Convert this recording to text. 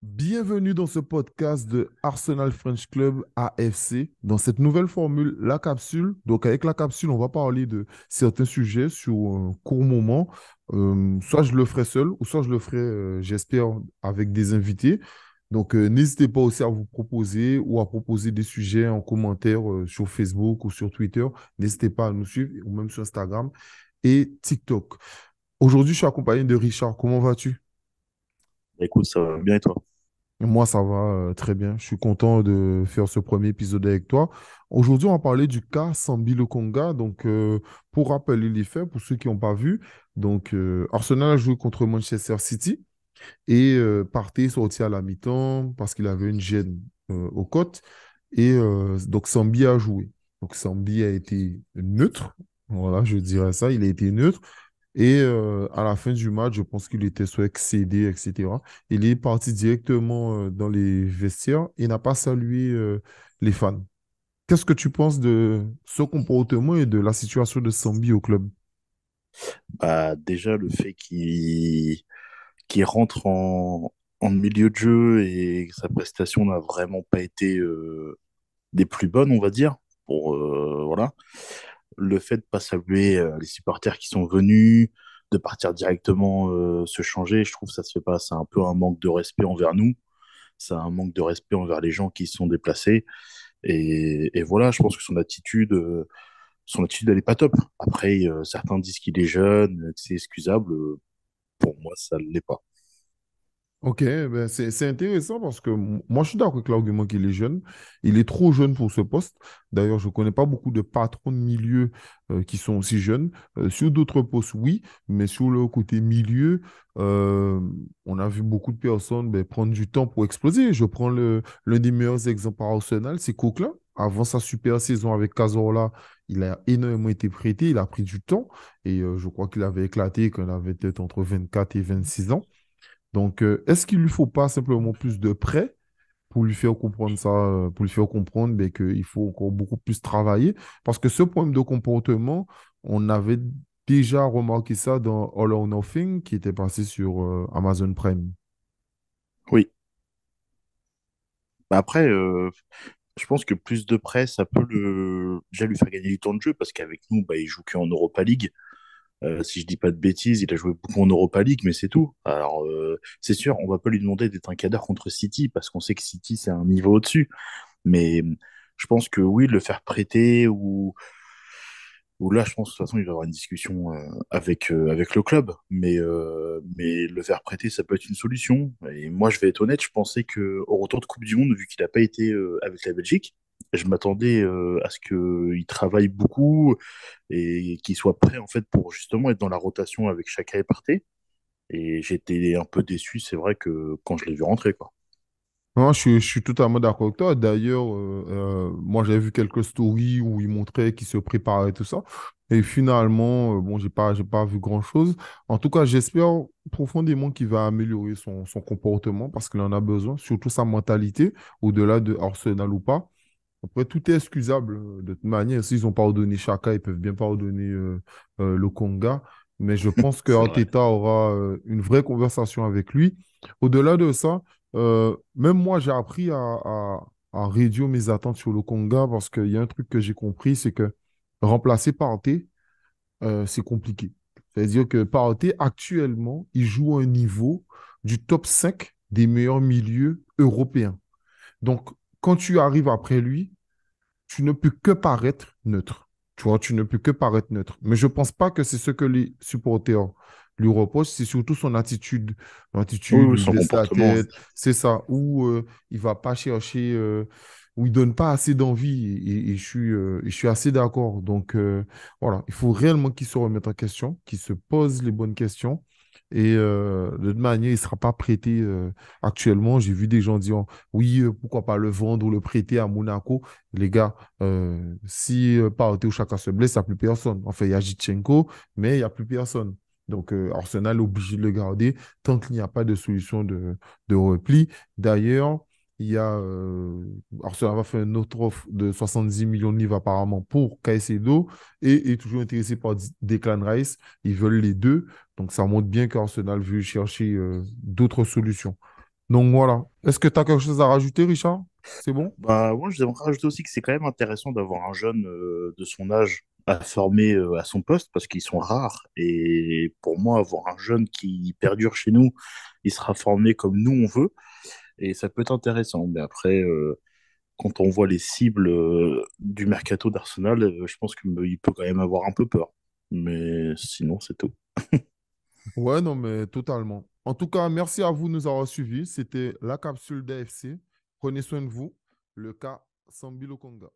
Bienvenue dans ce podcast de Arsenal French Club AFC. Dans cette nouvelle formule, la capsule. Donc, avec la capsule, on va parler de certains sujets sur un court moment. Soit je le ferai seul, ou soit je le ferai, j'espère, avec des invités. Donc, n'hésitez pas aussi à vous proposer ou à proposer des sujets en commentaire sur Facebook ou sur Twitter. N'hésitez pas à nous suivre, ou même sur Instagram et TikTok. Aujourd'hui, je suis accompagné de Richard. Comment vas-tu? Écoute, ça va bien et toi? Moi, ça va très bien. Je suis content de faire ce premier épisode avec toi. Aujourd'hui, on va parler du cas Sambi Lokonga. Donc, pour rappeler les faits, pour ceux qui n'ont pas vu, donc, Arsenal a joué contre Manchester City et Partey est sorti à la mi-temps parce qu'il avait une gêne aux côtes. Et donc, Sambi a joué. Donc, Sambi a été neutre. Voilà, je dirais ça. Il a été neutre. Et à la fin du match, je pense qu'il était soit excédé, etc. Il est parti directement dans les vestiaires et n'a pas salué les fans. Qu'est-ce que tu penses de ce comportement et de la situation de Sambi au club? Bah, déjà, le fait qu'il rentre en milieu de jeu et que sa prestation n'a vraiment pas été des plus bonnes, on va dire. Voilà. Le fait de pas saluer les supporters qui sont venus, de partir directement se changer, je trouve que ça se fait pas. C'est un peu un manque de respect envers nous. C'est un manque de respect envers les gens qui se sont déplacés. Et voilà, je pense que son attitude, elle est pas top. Après, certains disent qu'il est jeune, que c'est excusable. Pour moi, ça ne l'est pas. Ok, ben c'est intéressant parce que moi je suis d'accord avec l'argument qu'il est jeune. Il est trop jeune pour ce poste. D'ailleurs, je ne connais pas beaucoup de patrons de milieu qui sont aussi jeunes. Sur d'autres postes, oui, mais sur le côté milieu, euh, on a vu beaucoup de personnes prendre du temps pour exploser. Je prends l'un des meilleurs exemples à Arsenal, c'est Coquelin. Avant sa super saison avec Cazorla, il a énormément été prêté, il a pris du temps et je crois qu'il avait éclaté quand il avait peut-être entre 24 et 26 ans. Donc, est-ce qu'il ne lui faut pas simplement plus de prêts pour lui faire comprendre ça, pour lui faire comprendre qu'il faut encore beaucoup plus travailler? Parce que ce problème de comportement, on avait déjà remarqué ça dans All or Nothing qui était passé sur Amazon Prime. Oui. Bah après, je pense que plus de presse, ça peut déjà lui faire gagner du temps de jeu parce qu'avec nous, bah, il joue qu'en Europa League. Si je dis pas de bêtises, il a joué beaucoup en Europa League, mais c'est tout. Alors, c'est sûr, on va pas lui demander d'être un cadre contre City parce qu'on sait que City, c'est un niveau au-dessus. Mais je pense que oui, le faire prêter ou là, je pense de toute façon, il va y avoir une discussion avec le club. Mais le faire prêter, ça peut être une solution. Et moi, je vais être honnête, je pensais que au retour de Coupe du Monde, vu qu'il n'a pas été avec la Belgique, je m'attendais à ce qu'il travaille beaucoup et qu'il soit prêt en fait pour justement être dans la rotation avec Xhaka et Partey. Et j'étais un peu déçu, c'est vrai que quand je l'ai vu rentrer, quoi. Non, je suis totalement d'accord avec toi. D'ailleurs, moi, j'avais vu quelques stories où il montrait qu'il se préparait et tout ça. Et finalement, bon, j'ai pas vu grand-chose. En tout cas, j'espère profondément qu'il va améliorer son comportement parce qu'il en a besoin, surtout sa mentalité, au-delà de Arsenal ou pas. Après, tout est excusable de toute manière. S'ils ont pardonné Chaka, ils peuvent bien pardonner le Conga. Mais je pense que C'est vrai. Arteta aura une vraie conversation avec lui. Au-delà de ça, même moi, j'ai appris à réduire mes attentes sur le Conga parce qu'il y a un truc que j'ai compris, c'est que remplacer Partey, c'est compliqué. C'est-à-dire que Partey, actuellement, il joue à un niveau du top 5 des meilleurs milieux européens. Donc, quand tu arrives après lui, tu ne peux que paraître neutre. Tu vois, tu ne peux que paraître neutre. Mais je ne pense pas que c'est ce que les supporters lui reprochent, c'est surtout son attitude. Oui, L'attitude oui, où il son baisse la comportement. tête, c'est ça, où il ne va pas chercher, où il ne donne pas assez d'envie. Et je suis assez d'accord. Donc, voilà, il faut réellement qu'il se remette en question, qu'il se pose les bonnes questions. Et de toute manière, il ne sera pas prêté actuellement. J'ai vu des gens dire, oui, pourquoi pas le vendre ou le prêter à Monaco. Les gars, si Partey ou Chaka se blesse, il n'y a plus personne. Enfin, il y a Zinchenko, mais il n'y a plus personne. Donc, Arsenal est obligé de le garder tant qu'il n'y a pas de solution de repli. D'ailleurs, il y a, Arsenal va faire une autre offre de 70 millions de livres apparemment pour Caicedo et est toujours intéressé par Declan Rice. Ils veulent les deux. Donc, ça montre bien qu'Arsenal veut chercher d'autres solutions. Donc voilà. Est-ce que tu as quelque chose à rajouter, Richard? C'est bon? Bah, moi, je devrais rajouter aussi que c'est quand même intéressant d'avoir un jeune de son âge à former à son poste parce qu'ils sont rares. Et pour moi, avoir un jeune qui perdure chez nous, il sera formé comme nous on veut et ça peut être intéressant. Mais après, quand on voit les cibles du mercato d'Arsenal, je pense qu'il peut quand même avoir un peu peur. Mais sinon, c'est tout. Ouais, non, mais totalement. En tout cas, merci à vous de nous avoir suivis. C'était la capsule d'AFC. Prenez soin de vous. Le cas Sambi Lokonga.